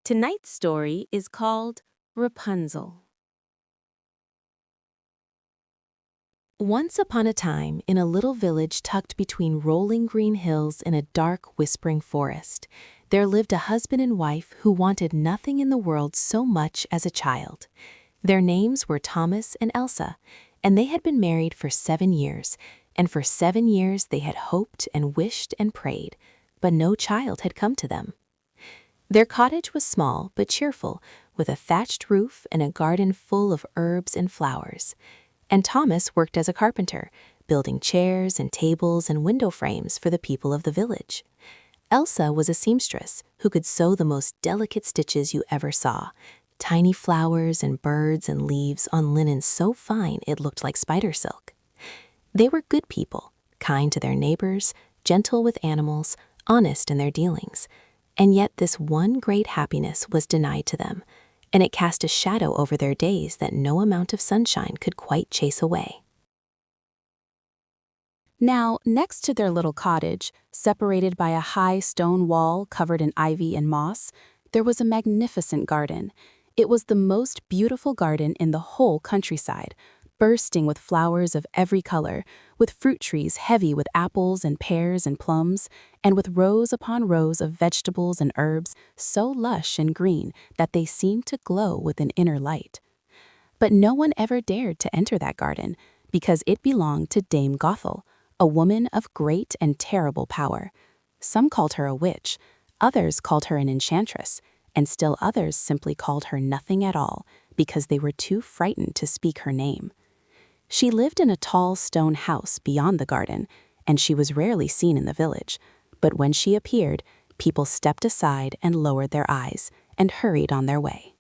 Tonight's story is called Rapunzel. Once upon a time, in a little village tucked between rolling green hills in a dark, whispering forest, there lived a husband and wife who wanted nothing in the world so much as a child. Their names were Thomas and Elsa, and they had been married for 7 years, and for 7 years they had hoped and wished and prayed, but no child had come to them. Their cottage was small but cheerful, with a thatched roof and a garden full of herbs and flowers. And Thomas worked as a carpenter, building chairs and tables and window frames for the people of the village. Elsa was a seamstress who could sew the most delicate stitches you ever saw, tiny flowers and birds and leaves on linen so fine it looked like spider silk. They were good people, kind to their neighbors, gentle with animals, honest in their dealings. And yet this one great happiness was denied to them, and it cast a shadow over their days that no amount of sunshine could quite chase away. Now, next to their little cottage, separated by a high stone wall covered in ivy and moss, there was a magnificent garden. It was the most beautiful garden in the whole countryside, bursting with flowers of every color, with fruit trees heavy with apples and pears and plums, and with rows upon rows of vegetables and herbs so lush and green that they seemed to glow with an inner light. But no one ever dared to enter that garden, because it belonged to Dame Gothel, a woman of great and terrible power. Some called her a witch, others called her an enchantress, and still others simply called her nothing at all, because they were too frightened to speak her name. She lived in a tall stone house beyond the garden, and she was rarely seen in the village. But when she appeared, people stepped aside and lowered their eyes and hurried on their way.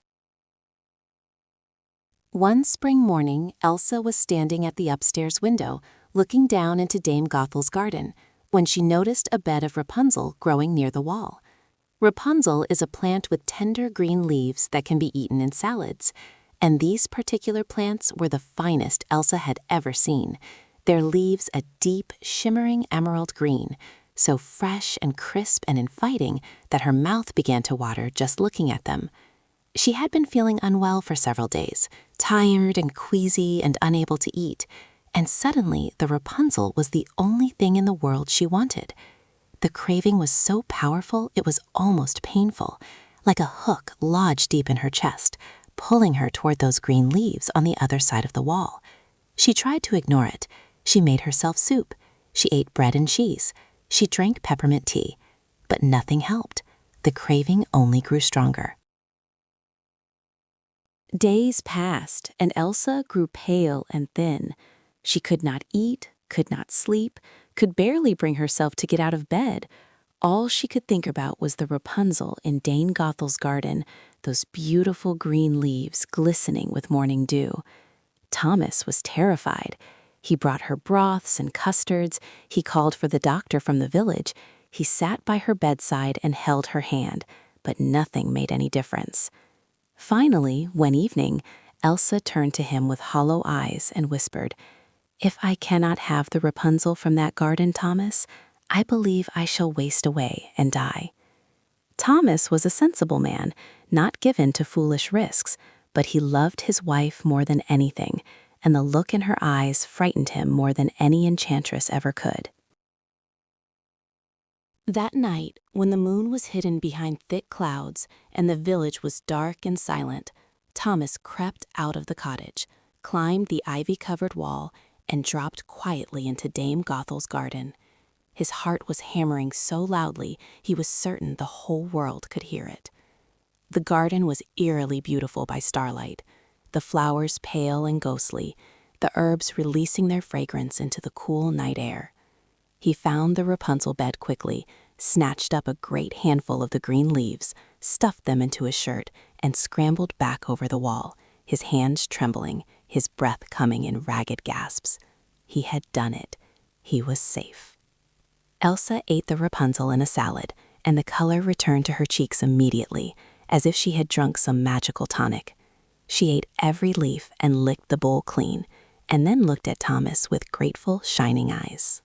One spring morning, Elsa was standing at the upstairs window, looking down into Dame Gothel's garden, when she noticed a bed of Rapunzel growing near the wall. Rapunzel is a plant with tender green leaves that can be eaten in salads. And these particular plants were the finest Elsa had ever seen, their leaves a deep, shimmering emerald green, so fresh and crisp and inviting that her mouth began to water just looking at them. She had been feeling unwell for several days, tired and queasy and unable to eat, and suddenly the Rapunzel was the only thing in the world she wanted. The craving was so powerful it was almost painful, like a hook lodged deep in her chest, pulling her toward those green leaves on the other side of the wall. She tried to ignore it. She made herself soup. She ate bread and cheese. She drank peppermint tea. But nothing helped. The craving only grew stronger. Days passed, and Elsa grew pale and thin. She could not eat, could not sleep, could barely bring herself to get out of bed. All she could think about was the Rapunzel in Dame Gothel's garden, those beautiful green leaves glistening with morning dew. Thomas was terrified. He brought her broths and custards. He called for the doctor from the village. He sat by her bedside and held her hand, but nothing made any difference. Finally, one evening, Elsa turned to him with hollow eyes and whispered, "If I cannot have the Rapunzel from that garden, Thomas, I believe I shall waste away and die." Thomas was a sensible man, not given to foolish risks, but he loved his wife more than anything, and the look in her eyes frightened him more than any enchantress ever could. That night, when the moon was hidden behind thick clouds and the village was dark and silent, Thomas crept out of the cottage, climbed the ivy-covered wall, and dropped quietly into Dame Gothel's garden. His heart was hammering so loudly he was certain the whole world could hear it. The garden was eerily beautiful by starlight, the flowers pale and ghostly, the herbs releasing their fragrance into the cool night air. He found the Rapunzel bed quickly, snatched up a great handful of the green leaves, stuffed them into his shirt, and scrambled back over the wall, his hands trembling, his breath coming in ragged gasps. He had done it. He was safe. Elsa ate the Rapunzel in a salad, and the color returned to her cheeks immediately, as if she had drunk some magical tonic. She ate every leaf and licked the bowl clean, and then looked at Thomas with grateful, shining eyes.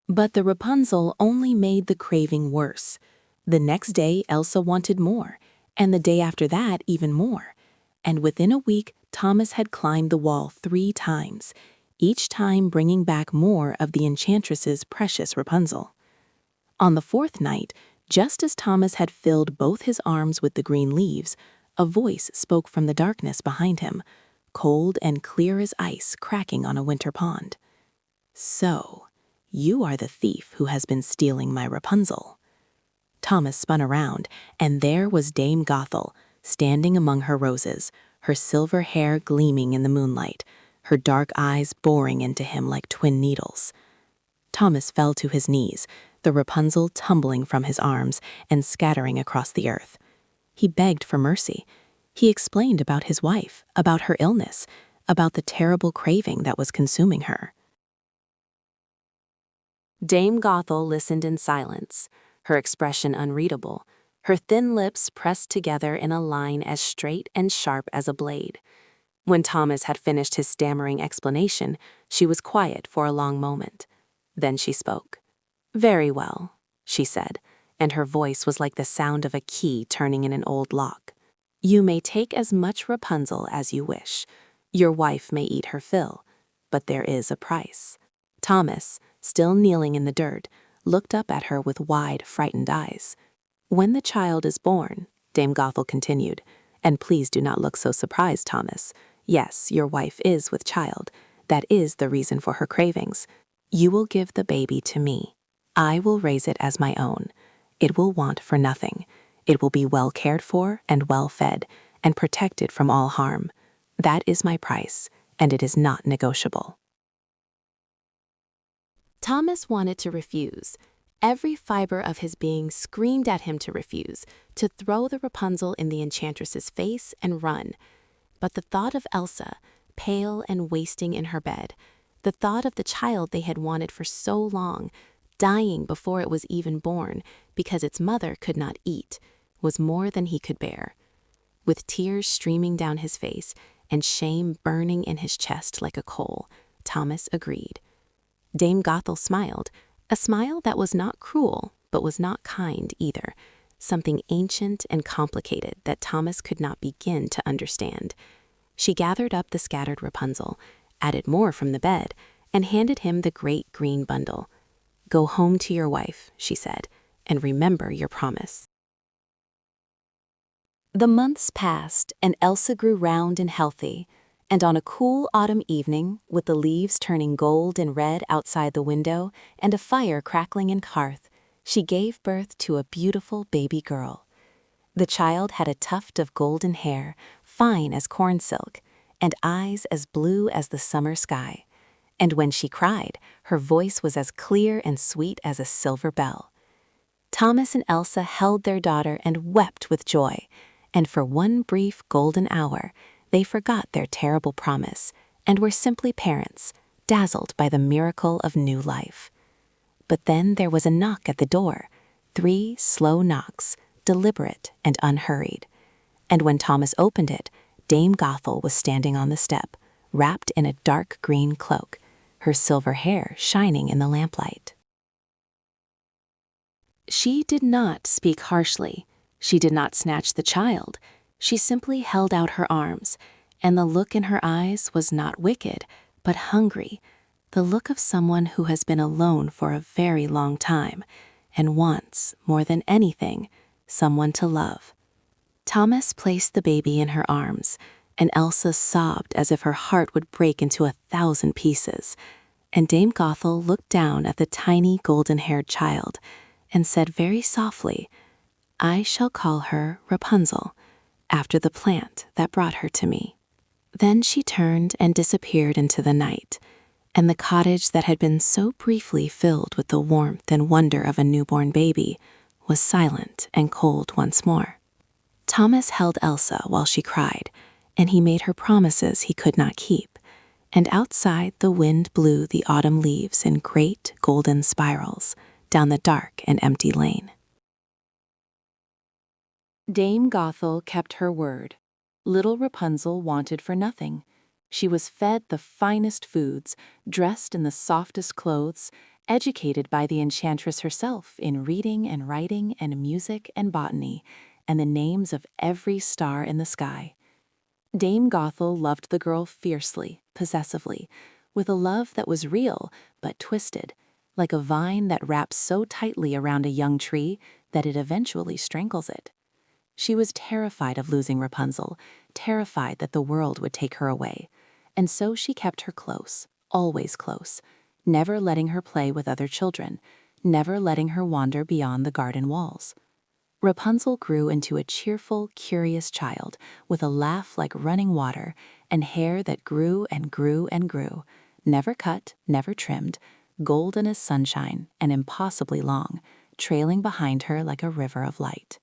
But the Rapunzel only made the craving worse. The next day, Elsa wanted more, and the day after that, even more. And within a week, Thomas had climbed the wall 3 times, each time bringing back more of the enchantress's precious Rapunzel. On the 4th night, just as Thomas had filled both his arms with the green leaves, a voice spoke from the darkness behind him, cold and clear as ice cracking on a winter pond. "So, you are the thief who has been stealing my Rapunzel." Thomas spun around, and there was Dame Gothel, standing among her roses, her silver hair gleaming in the moonlight, her dark eyes boring into him like twin needles. Thomas fell to his knees, the Rapunzel tumbling from his arms and scattering across the earth. He begged for mercy. He explained about his wife, about her illness, about the terrible craving that was consuming her. Dame Gothel listened in silence, her expression unreadable, her thin lips pressed together in a line as straight and sharp as a blade. When Thomas had finished his stammering explanation, she was quiet for a long moment. Then she spoke. "Very well," she said, and her voice was like the sound of a key turning in an old lock. "You may take as much Rapunzel as you wish. Your wife may eat her fill, but there is a price." Thomas, still kneeling in the dirt, looked up at her with wide, frightened eyes. "When the child is born," Dame Gothel continued, "and please do not look so surprised, Thomas. Yes, your wife is with child. That is the reason for her cravings. You will give the baby to me. I will raise it as my own. It will want for nothing. It will be well cared for and well fed, and protected from all harm. That is my price, and it is not negotiable." Thomas wanted to refuse. Every fiber of his being screamed at him to refuse, to throw the Rapunzel in the enchantress's face and run. But the thought of Elsa, pale and wasting in her bed, the thought of the child they had wanted for so long, dying before it was even born because its mother could not eat, was more than he could bear. With tears streaming down his face and shame burning in his chest like a coal, Thomas agreed. Dame Gothel smiled, a smile that was not cruel but was not kind either, something ancient and complicated that Thomas could not begin to understand. She gathered up the scattered Rapunzel, added more from the bed, and handed him the great green bundle. "Go home to your wife," she said, "and remember your promise." The months passed, and Elsa grew round and healthy, and on a cool autumn evening, with the leaves turning gold and red outside the window and a fire crackling in the hearth, she gave birth to a beautiful baby girl. The child had a tuft of golden hair, fine as corn silk, and eyes as blue as the summer sky. And when she cried, her voice was as clear and sweet as a silver bell. Thomas and Elsa held their daughter and wept with joy, and for one brief golden hour, they forgot their terrible promise and were simply parents, dazzled by the miracle of new life. But then there was a knock at the door, 3 slow knocks, deliberate and unhurried. And when Thomas opened it, Dame Gothel was standing on the step, wrapped in a dark green cloak, her silver hair shining in the lamplight. She did not speak harshly. She did not snatch the child. She simply held out her arms, and the look in her eyes was not wicked, but hungry, the look of someone who has been alone for a very long time and wants, more than anything, someone to love. Thomas placed the baby in her arms, and Elsa sobbed as if her heart would break into 1,000 pieces. And Dame Gothel looked down at the tiny golden-haired child and said very softly, "I shall call her Rapunzel, after the plant that brought her to me." Then she turned and disappeared into the night, and the cottage that had been so briefly filled with the warmth and wonder of a newborn baby was silent and cold once more. Thomas held Elsa while she cried, and he made her promises he could not keep, and outside the wind blew the autumn leaves in great golden spirals down the dark and empty lane. Dame Gothel kept her word. Little Rapunzel wanted for nothing. She was fed the finest foods, dressed in the softest clothes, educated by the enchantress herself in reading and writing and music and botany, and the names of every star in the sky. Dame Gothel loved the girl fiercely, possessively, with a love that was real but twisted, like a vine that wraps so tightly around a young tree that it eventually strangles it. She was terrified of losing Rapunzel, terrified that the world would take her away, and so she kept her close, always close, never letting her play with other children, never letting her wander beyond the garden walls. Rapunzel grew into a cheerful, curious child with a laugh like running water and hair that grew and grew and grew, never cut, never trimmed, golden as sunshine and impossibly long, trailing behind her like a river of light.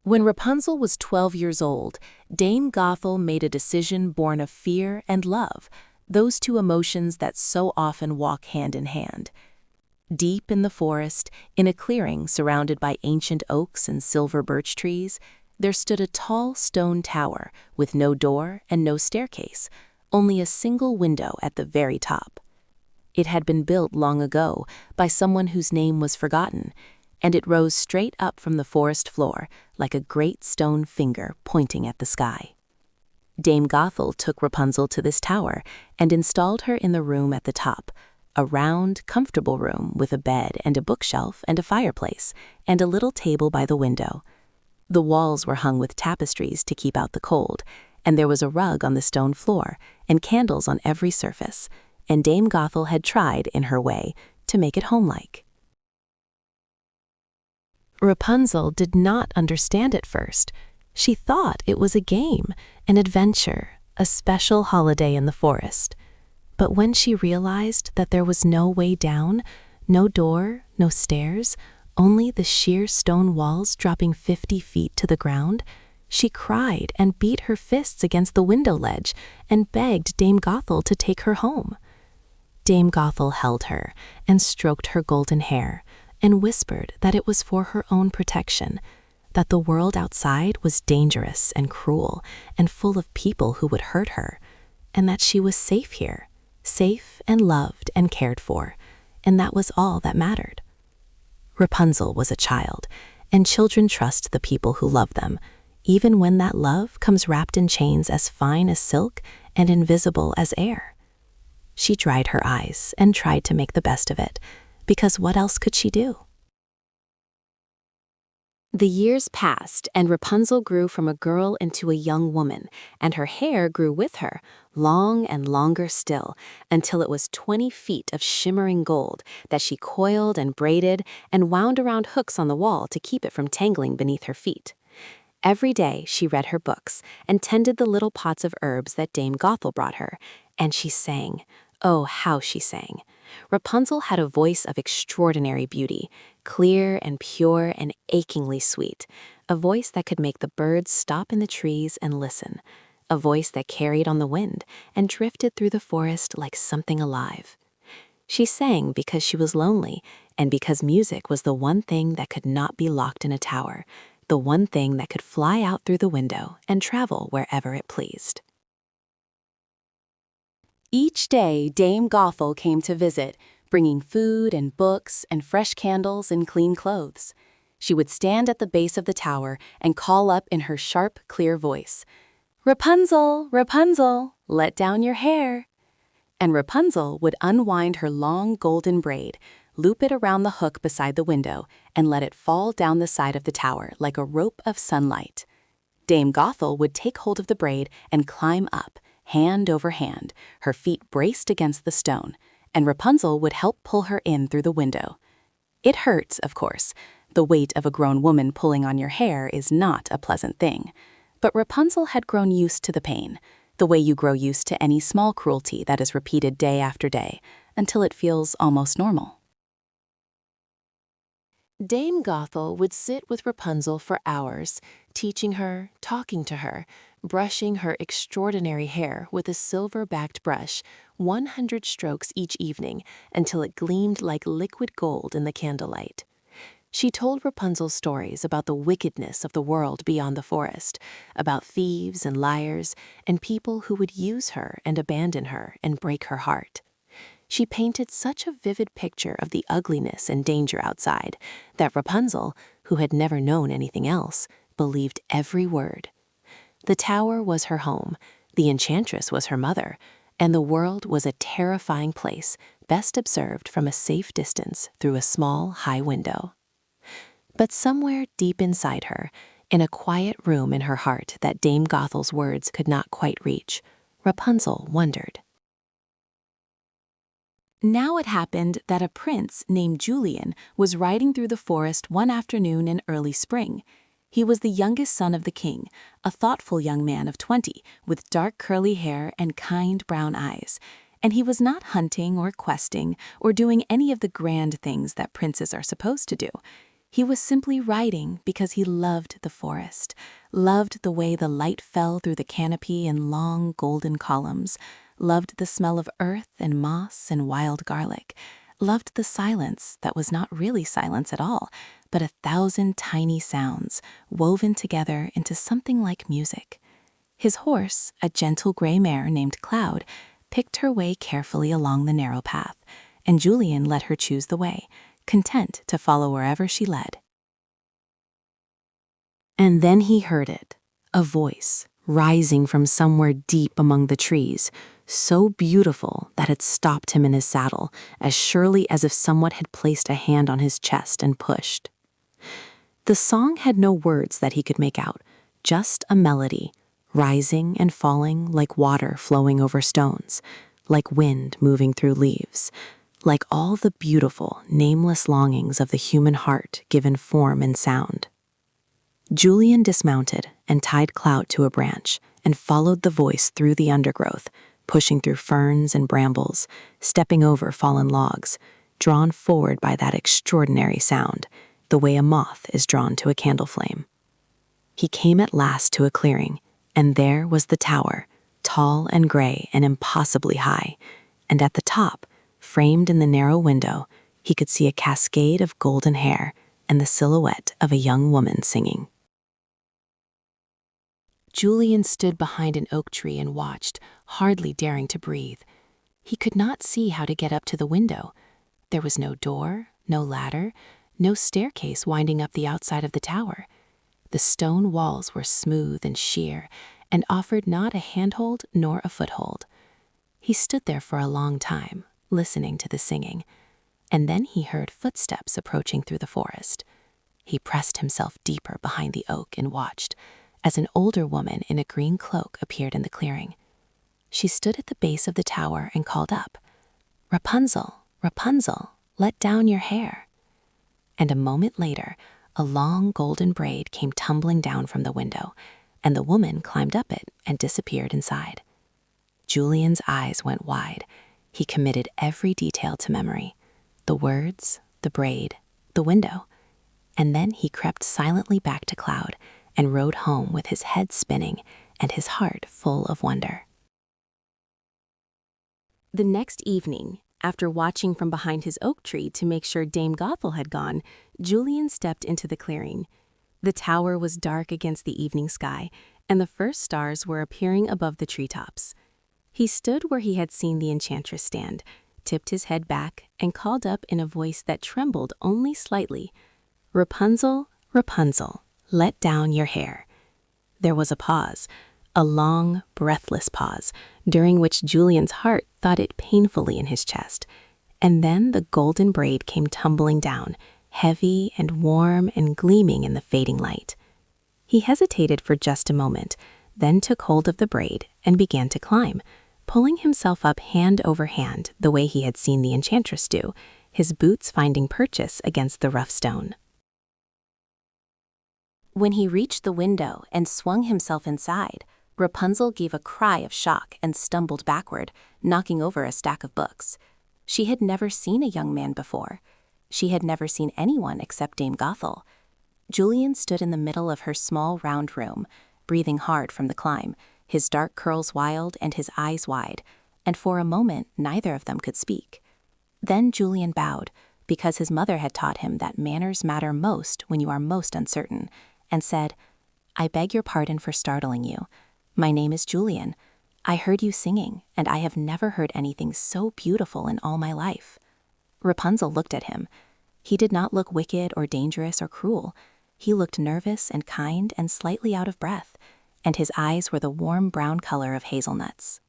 When Rapunzel was 12 years old, Dame Gothel made a decision born of fear and love, those two emotions that so often walk hand in hand. Deep in the forest, in a clearing surrounded by ancient oaks and silver birch trees, there stood a tall stone tower with no door and no staircase, only a single window at the very top. It had been built long ago by someone whose name was forgotten, and it rose straight up from the forest floor like a great stone finger pointing at the sky. Dame Gothel took Rapunzel to this tower and installed her in the room at the top, a round, comfortable room with a bed and a bookshelf and a fireplace and a little table by the window. The walls were hung with tapestries to keep out the cold, and there was a rug on the stone floor and candles on every surface, and Dame Gothel had tried, in her way, to make it homelike. Rapunzel did not understand at first. She thought it was a game, an adventure, a special holiday in the forest. But when she realized that there was no way down, no door, no stairs, only the sheer stone walls dropping 50 feet to the ground, she cried and beat her fists against the window ledge and begged Dame Gothel to take her home. Dame Gothel held her and stroked her golden hair and whispered that it was for her own protection, that the world outside was dangerous and cruel and full of people who would hurt her, and that she was safe here, safe and loved and cared for, and that was all that mattered. Rapunzel was a child, and children trust the people who love them, even when that love comes wrapped in chains as fine as silk and invisible as air. She dried her eyes and tried to make the best of it, because what else could she do? The years passed, and Rapunzel grew from a girl into a young woman, and her hair grew with her, long and longer still, until it was 20 feet of shimmering gold that she coiled and braided and wound around hooks on the wall to keep it from tangling beneath her feet. Every day she read her books and tended the little pots of herbs that Dame Gothel brought her, and she sang. Oh, how she sang. Rapunzel had a voice of extraordinary beauty, clear and pure and achingly sweet, a voice that could make the birds stop in the trees and listen, a voice that carried on the wind and drifted through the forest like something alive. She sang because she was lonely and because music was the one thing that could not be locked in a tower, the one thing that could fly out through the window and travel wherever it pleased. Each day, Dame Gothel came to visit, bringing food and books and fresh candles and clean clothes. She would stand at the base of the tower and call up in her sharp, clear voice, "Rapunzel, Rapunzel, let down your hair." And Rapunzel would unwind her long golden braid, loop it around the hook beside the window, and let it fall down the side of the tower like a rope of sunlight. Dame Gothel would take hold of the braid and climb up, hand over hand, her feet braced against the stone, and Rapunzel would help pull her in through the window. It hurts, of course. The weight of a grown woman pulling on your hair is not a pleasant thing. But Rapunzel had grown used to the pain, the way you grow used to any small cruelty that is repeated day after day, until it feels almost normal. Dame Gothel would sit with Rapunzel for hours, teaching her, talking to her, brushing her extraordinary hair with a silver-backed brush, 100 strokes each evening, until it gleamed like liquid gold in the candlelight. She told Rapunzel stories about the wickedness of the world beyond the forest, about thieves and liars, and people who would use her and abandon her and break her heart. She painted such a vivid picture of the ugliness and danger outside that Rapunzel, who had never known anything else, believed every word. The tower was her home, the enchantress was her mother, and the world was a terrifying place, best observed from a safe distance through a small, high window. But somewhere deep inside her, in a quiet room in her heart that Dame Gothel's words could not quite reach, Rapunzel wondered. Now it happened that a prince named Julian was riding through the forest one afternoon in early spring. He was the youngest son of the king, a thoughtful young man of 20, with dark curly hair and kind brown eyes. And he was not hunting or questing or doing any of the grand things that princes are supposed to do. He was simply riding because he loved the forest, loved the way the light fell through the canopy in long golden columns, loved the smell of earth and moss and wild garlic, loved the silence that was not really silence at all, but 1,000 tiny sounds woven together into something like music. His horse, a gentle gray mare named Cloud, picked her way carefully along the narrow path, and Julian let her choose the way, content to follow wherever she led. And then he heard it, a voice rising from somewhere deep among the trees, so beautiful that it stopped him in his saddle, as surely as if someone had placed a hand on his chest and pushed. The song had no words that he could make out, just a melody, rising and falling like water flowing over stones, like wind moving through leaves, like all the beautiful, nameless longings of the human heart given form and sound. Julian dismounted and tied Cloud to a branch and followed the voice through the undergrowth, pushing through ferns and brambles, stepping over fallen logs, drawn forward by that extraordinary sound, the way a moth is drawn to a candle flame. He came at last to a clearing, and there was the tower, tall and gray and impossibly high, and at the top, framed in the narrow window, he could see a cascade of golden hair and the silhouette of a young woman singing. Julian stood behind an oak tree and watched, hardly daring to breathe. He could not see how to get up to the window. There was no door, no ladder, no staircase winding up the outside of the tower. The stone walls were smooth and sheer and offered not a handhold nor a foothold. He stood there for a long time, listening to the singing, and then he heard footsteps approaching through the forest. He pressed himself deeper behind the oak and watched, as an older woman in a green cloak appeared in the clearing. She stood at the base of the tower and called up, "Rapunzel, Rapunzel, let down your hair." And a moment later, a long golden braid came tumbling down from the window, and the woman climbed up it and disappeared inside. Julian's eyes went wide. He committed every detail to memory, the words, the braid, the window, and then he crept silently back to Cloud and rode home with his head spinning and his heart full of wonder. The next evening, after watching from behind his oak tree to make sure Dame Gothel had gone, Julian stepped into the clearing. The tower was dark against the evening sky, and the first stars were appearing above the treetops. He stood where he had seen the enchantress stand, tipped his head back, and called up in a voice that trembled only slightly, "Rapunzel, Rapunzel, let down your hair." There was a pause, a long, breathless pause, during which Julian's heart thought it painfully in his chest, and then the golden braid came tumbling down, heavy and warm and gleaming in the fading light. He hesitated for just a moment, then took hold of the braid and began to climb, pulling himself up hand over hand the way he had seen the enchantress do, his boots finding purchase against the rough stone. When he reached the window and swung himself inside, Rapunzel gave a cry of shock and stumbled backward, knocking over a stack of books. She had never seen a young man before. She had never seen anyone except Dame Gothel. Julian stood in the middle of her small round room, breathing hard from the climb, his dark curls wild and his eyes wide, and for a moment neither of them could speak. Then Julian bowed, because his mother had taught him that manners matter most when you are most uncertain, and said, "I beg your pardon for startling you. My name is Julian. I heard you singing, and I have never heard anything so beautiful in all my life." Rapunzel looked at him. He did not look wicked or dangerous or cruel. He looked nervous and kind and slightly out of breath, and his eyes were the warm brown color of hazelnuts.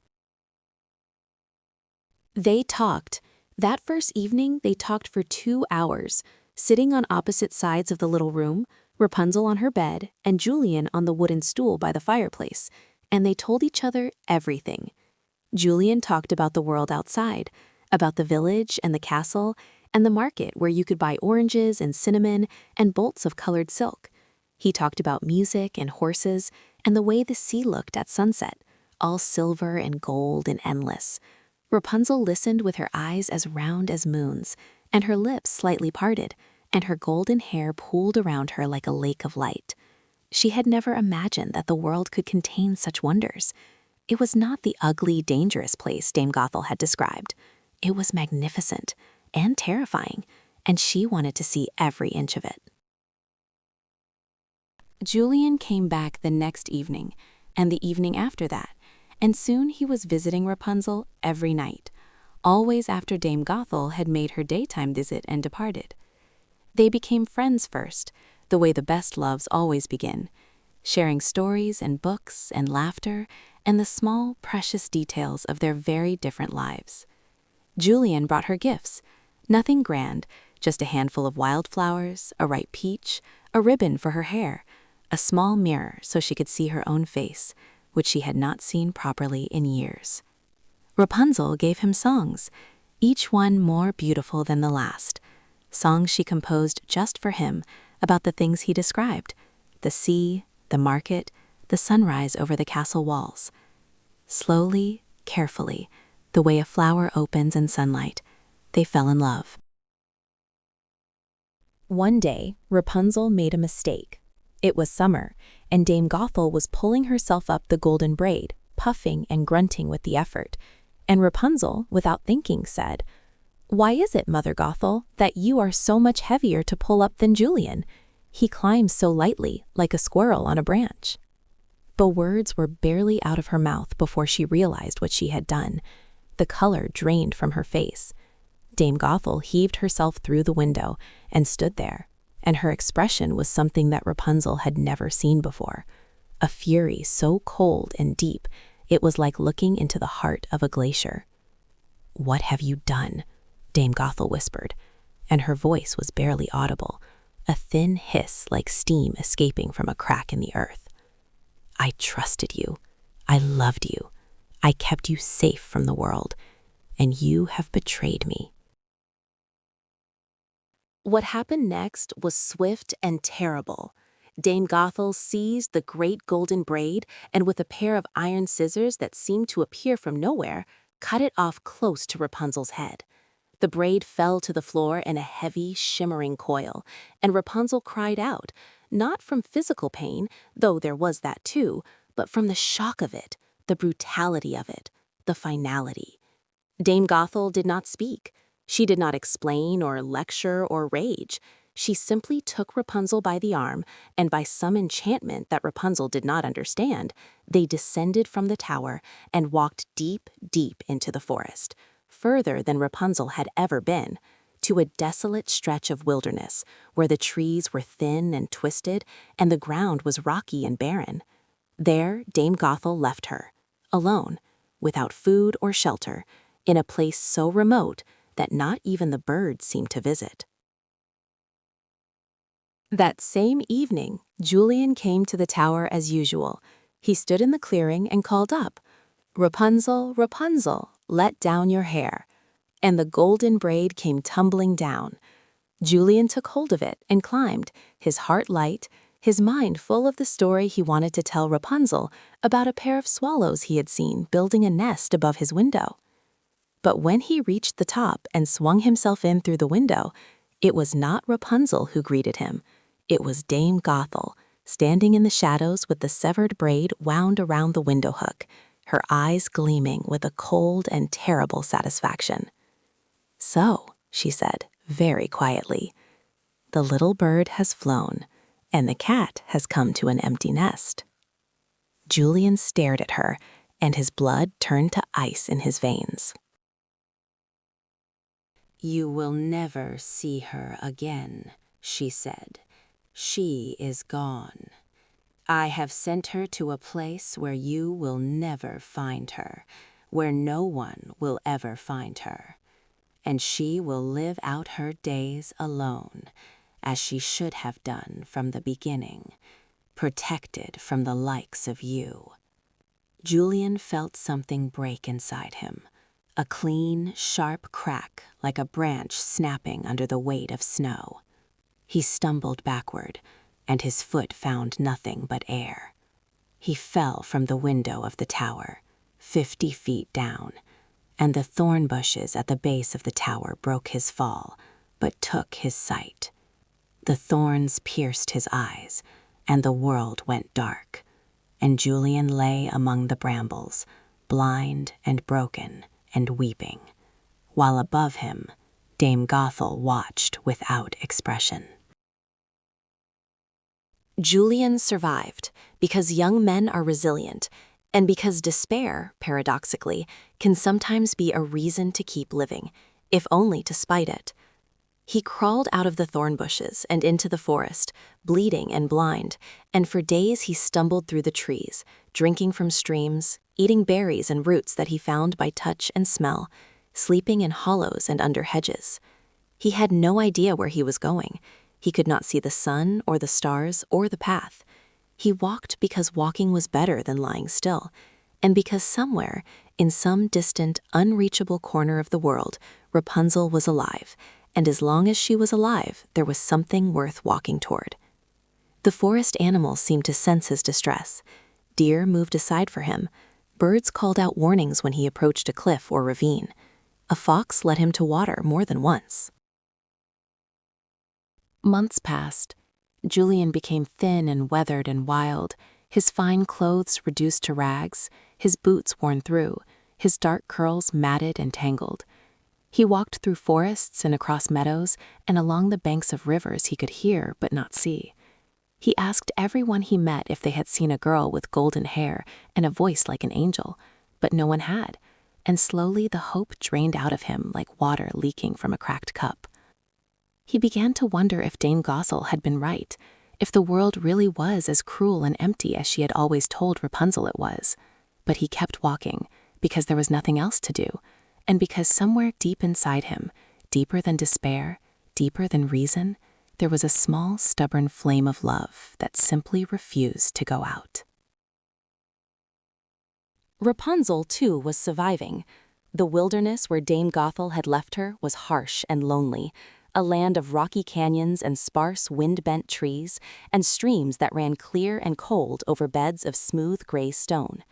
They talked. That first evening, they talked for 2 hours, sitting on opposite sides of the little room, Rapunzel on her bed and Julian on the wooden stool by the fireplace, and they told each other everything. Julian talked about the world outside, about the village and the castle, and the market where you could buy oranges and cinnamon and bolts of colored silk. He talked about music and horses and the way the sea looked at sunset, all silver and gold and endless. Rapunzel listened with her eyes as round as moons, and her lips slightly parted, and her golden hair pooled around her like a lake of light. She had never imagined that the world could contain such wonders. It was not the ugly, dangerous place Dame Gothel had described. It was magnificent and terrifying, and she wanted to see every inch of it. Julian came back the next evening, and the evening after that, and soon he was visiting Rapunzel every night, always after Dame Gothel had made her daytime visit and departed. They became friends first, the way the best loves always begin, sharing stories and books and laughter and the small, precious details of their very different lives. Julian brought her gifts, nothing grand, just a handful of wildflowers, a ripe peach, a ribbon for her hair, a small mirror so she could see her own face, which she had not seen properly in years. Rapunzel gave him songs, each one more beautiful than the last, songs she composed just for him about the things he described, the sea, the market, the sunrise over the castle walls. Slowly, carefully, the way a flower opens in sunlight, they fell in love. One day, Rapunzel made a mistake. It was summer, and Dame Gothel was pulling herself up the golden braid, puffing and grunting with the effort. And Rapunzel, without thinking, said, "Why is it, Mother Gothel, that you are so much heavier to pull up than Julian? He climbs so lightly, like a squirrel on a branch." The words were barely out of her mouth before she realized what she had done. The color drained from her face. Dame Gothel heaved herself through the window and stood there, and her expression was something that Rapunzel had never seen before. A fury so cold and deep, it was like looking into the heart of a glacier. "What have you done?" Dame Gothel whispered, and her voice was barely audible, a thin hiss like steam escaping from a crack in the earth. "I trusted you. I loved you. I kept you safe from the world, and you have betrayed me." What happened next was swift and terrible. Dame Gothel seized the great golden braid and with a pair of iron scissors that seemed to appear from nowhere, cut it off close to Rapunzel's head. The braid fell to the floor in a heavy, shimmering coil, and Rapunzel cried out, not from physical pain, though there was that too, but from the shock of it, the brutality of it, the finality. Dame Gothel did not speak. She did not explain or lecture or rage. She simply took Rapunzel by the arm, and by some enchantment that Rapunzel did not understand, they descended from the tower and walked deep, deep into the forest, further than Rapunzel had ever been, to a desolate stretch of wilderness where the trees were thin and twisted and the ground was rocky and barren. There Dame Gothel left her, alone, without food or shelter, in a place so remote that not even the birds seemed to visit. That same evening, Julian came to the tower as usual. He stood in the clearing and called up, "Rapunzel, Rapunzel, let down your hair." And the golden braid came tumbling down. Julian took hold of it and climbed, his heart light, his mind full of the story he wanted to tell Rapunzel about a pair of swallows he had seen building a nest above his window. But when he reached the top and swung himself in through the window, it was not Rapunzel who greeted him. It was Dame Gothel, standing in the shadows with the severed braid wound around the window hook, her eyes gleaming with a cold and terrible satisfaction. "So," she said, very quietly, "the little bird has flown, and the cat has come to an empty nest." Julian stared at her, and his blood turned to ice in his veins. "You will never see her again," she said. "She is gone. I have sent her to a place where you will never find her, where no one will ever find her. And she will live out her days alone, as she should have done from the beginning, protected from the likes of you." Julian felt something break inside him, a clean, sharp crack like a branch snapping under the weight of snow. He stumbled backward, and his foot found nothing but air. He fell from the window of the tower, 50 feet down, and the thorn bushes at the base of the tower broke his fall, but took his sight. The thorns pierced his eyes, and the world went dark, and Julian lay among the brambles, blind and broken and weeping, while above him Dame Gothel watched without expression. Julian survived because young men are resilient, and because despair, paradoxically, can sometimes be a reason to keep living, if only to spite it. He crawled out of the thorn bushes and into the forest, bleeding and blind, and for days he stumbled through the trees, drinking from streams, eating berries and roots that he found by touch and smell, sleeping in hollows and under hedges. He had no idea where he was going. He could not see the sun or the stars or the path. He walked because walking was better than lying still, and because somewhere, in some distant, unreachable corner of the world, Rapunzel was alive, and as long as she was alive, there was something worth walking toward. The forest animals seemed to sense his distress. Deer moved aside for him. Birds called out warnings when he approached a cliff or ravine. A fox led him to water more than once. Months passed. Julian became thin and weathered and wild, his fine clothes reduced to rags, his boots worn through, his dark curls matted and tangled. He walked through forests and across meadows and along the banks of rivers he could hear but not see. He asked everyone he met if they had seen a girl with golden hair and a voice like an angel, but no one had, and slowly the hope drained out of him like water leaking from a cracked cup. He began to wonder if Dame Gothel had been right, if the world really was as cruel and empty as she had always told Rapunzel it was. But he kept walking, because there was nothing else to do, and because somewhere deep inside him, deeper than despair, deeper than reason, there was a small, stubborn flame of love that simply refused to go out. Rapunzel, too, was surviving. The wilderness where Dame Gothel had left her was harsh and lonely, a land of rocky canyons and sparse wind-bent trees, and streams that ran clear and cold over beds of smooth gray stone.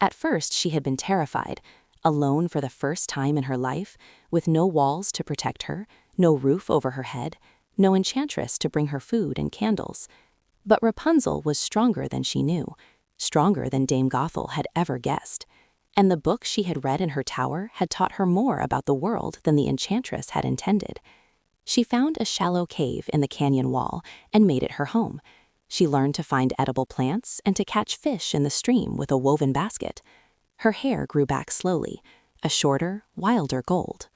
At first she had been terrified, alone for the first time in her life, with no walls to protect her, no roof over her head, no enchantress to bring her food and candles. But Rapunzel was stronger than she knew, stronger than Dame Gothel had ever guessed, and the book she had read in her tower had taught her more about the world than the enchantress had intended. She found a shallow cave in the canyon wall and made it her home. She learned to find edible plants and to catch fish in the stream with a woven basket. Her hair grew back slowly, a shorter, wilder gold.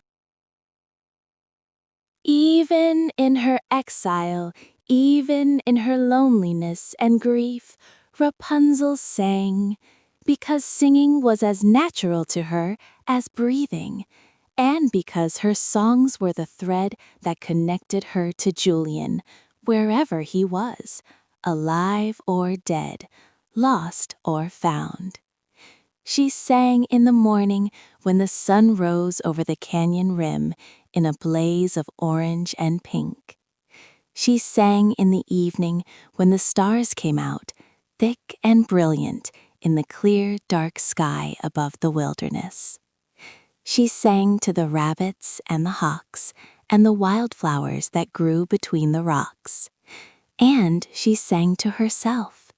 Even in her exile, even in her loneliness and grief, Rapunzel sang, because singing was as natural to her as breathing, and because her songs were the thread that connected her to Julian, wherever he was, alive or dead, lost or found. She sang in the morning when the sun rose over the canyon rim in a blaze of orange and pink. She sang in the evening when the stars came out, thick and brilliant, in the clear, dark sky above the wilderness. She sang to the rabbits and the hawks and the wildflowers that grew between the rocks. And she sang to herself,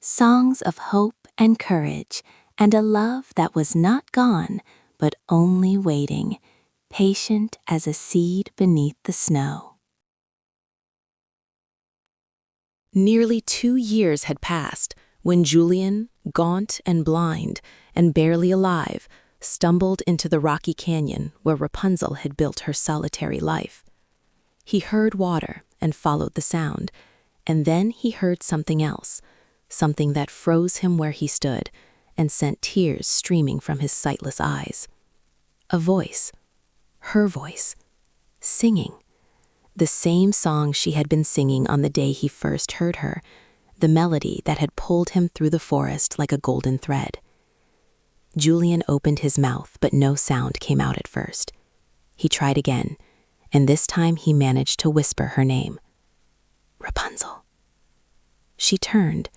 songs of hope and courage and a love that was not gone, but only waiting, patient as a seed beneath the snow. Nearly 2 years had passed when Julian, gaunt and blind and barely alive, stumbled into the rocky canyon where Rapunzel had built her solitary life. He heard water and followed the sound, and then he heard something else, something that froze him where he stood and sent tears streaming from his sightless eyes. A voice, her voice, singing. The same song she had been singing on the day he first heard her, the melody that had pulled him through the forest like a golden thread. Julian opened his mouth, but no sound came out at first. He tried again, and this time he managed to whisper her name. Rapunzel. She turned.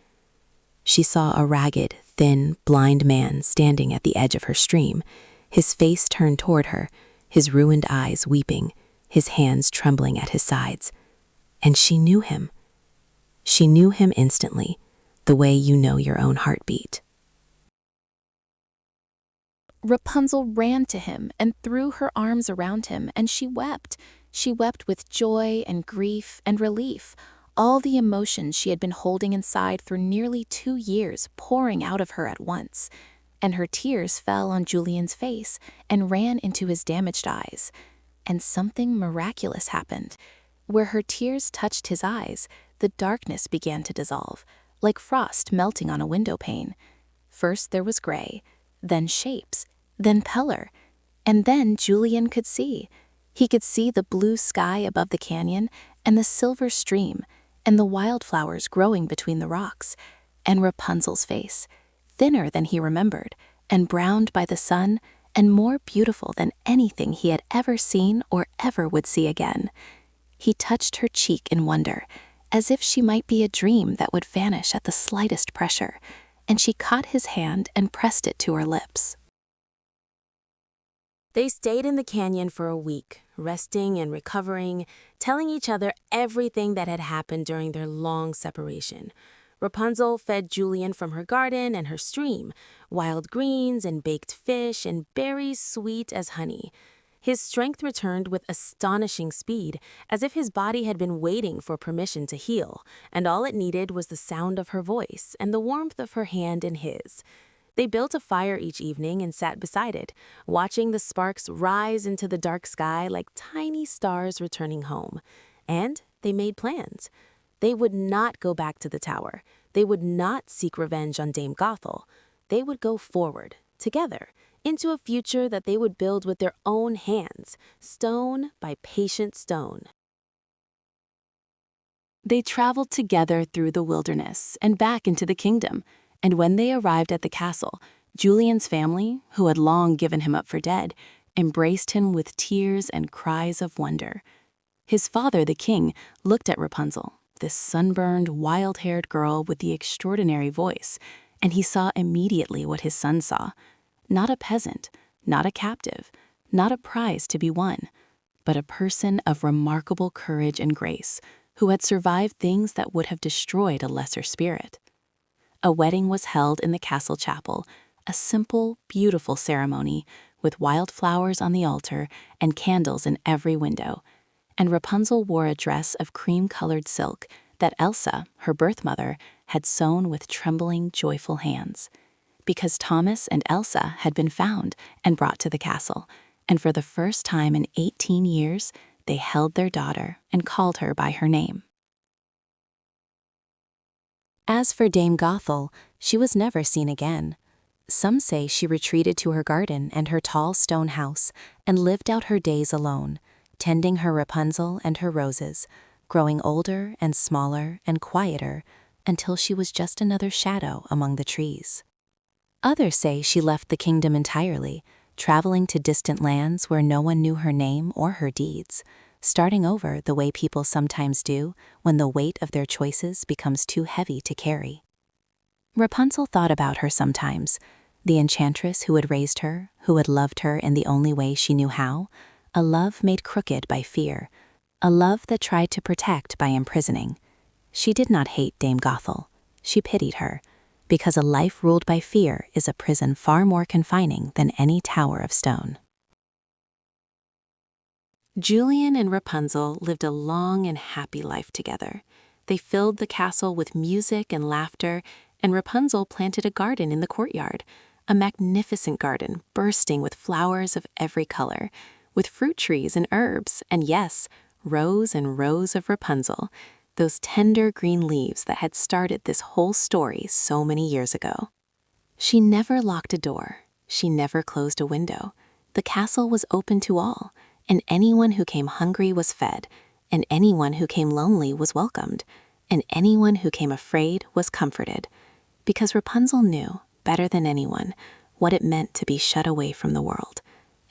She saw a ragged, thin, blind man standing at the edge of her stream, his face turned toward her, his ruined eyes weeping, his hands trembling at his sides. And she knew him. She knew him instantly, the way you know your own heartbeat. Rapunzel ran to him and threw her arms around him, and she wept. She wept with joy and grief and relief, all the emotions she had been holding inside for nearly 2 years pouring out of her at once. And her tears fell on Julian's face and ran into his damaged eyes. And something miraculous happened. Where her tears touched his eyes, the darkness began to dissolve, like frost melting on a window pane. First there was gray, then shapes, then color, and then Julian could see. He could see the blue sky above the canyon, and the silver stream, and the wildflowers growing between the rocks, and Rapunzel's face, thinner than he remembered, and browned by the sun, and more beautiful than anything he had ever seen or ever would see again. He touched her cheek in wonder, as if she might be a dream that would vanish at the slightest pressure, and she caught his hand and pressed it to her lips. They stayed in the canyon for a week, resting and recovering, telling each other everything that had happened during their long separation. Rapunzel fed Julian from her garden and her stream, wild greens and baked fish and berries sweet as honey. His strength returned with astonishing speed, as if his body had been waiting for permission to heal, and all it needed was the sound of her voice and the warmth of her hand in his. They built a fire each evening and sat beside it, watching the sparks rise into the dark sky like tiny stars returning home. And they made plans. They would not go back to the tower. They would not seek revenge on Dame Gothel. They would go forward, together, into a future that they would build with their own hands, stone by patient stone. They traveled together through the wilderness and back into the kingdom, and when they arrived at the castle, Julian's family, who had long given him up for dead, embraced him with tears and cries of wonder. His father, the king, looked at Rapunzel, this sunburned, wild-haired girl with the extraordinary voice, and he saw immediately what his son saw. Not a peasant, not a captive, not a prize to be won, but a person of remarkable courage and grace, who had survived things that would have destroyed a lesser spirit. A wedding was held in the castle chapel, a simple, beautiful ceremony with wildflowers on the altar and candles in every window, and Rapunzel wore a dress of cream-colored silk that Elsa, her birth mother, had sewn with trembling, joyful hands. Because Thomas and Elsa had been found and brought to the castle, and for the first time in 18 years, they held their daughter and called her by her name. As for Dame Gothel, she was never seen again. Some say she retreated to her garden and her tall stone house and lived out her days alone, tending her Rapunzel and her roses, growing older and smaller and quieter until she was just another shadow among the trees. Others say she left the kingdom entirely, traveling to distant lands where no one knew her name or her deeds, starting over the way people sometimes do when the weight of their choices becomes too heavy to carry. Rapunzel thought about her sometimes, the enchantress who had raised her, who had loved her in the only way she knew how, a love made crooked by fear, a love that tried to protect by imprisoning. She did not hate Dame Gothel. She pitied her, because a life ruled by fear is a prison far more confining than any tower of stone. Julian and Rapunzel lived a long and happy life together. They filled the castle with music and laughter and Rapunzel planted a garden in the courtyard, a magnificent garden bursting with flowers of every color, with fruit trees and herbs, and yes, rows and rows of Rapunzel, those tender green leaves that had started this whole story so many years ago. She never locked a door. She never closed a window. The castle was open to all, and anyone who came hungry was fed, and anyone who came lonely was welcomed, and anyone who came afraid was comforted, because Rapunzel knew, better than anyone, what it meant to be shut away from the world,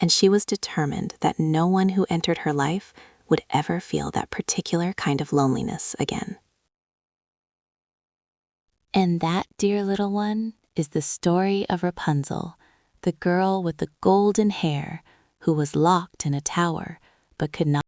and she was determined that no one who entered her life would ever feel that particular kind of loneliness again. And that, dear little one, is the story of Rapunzel, the girl with the golden hair who was locked in a tower but could not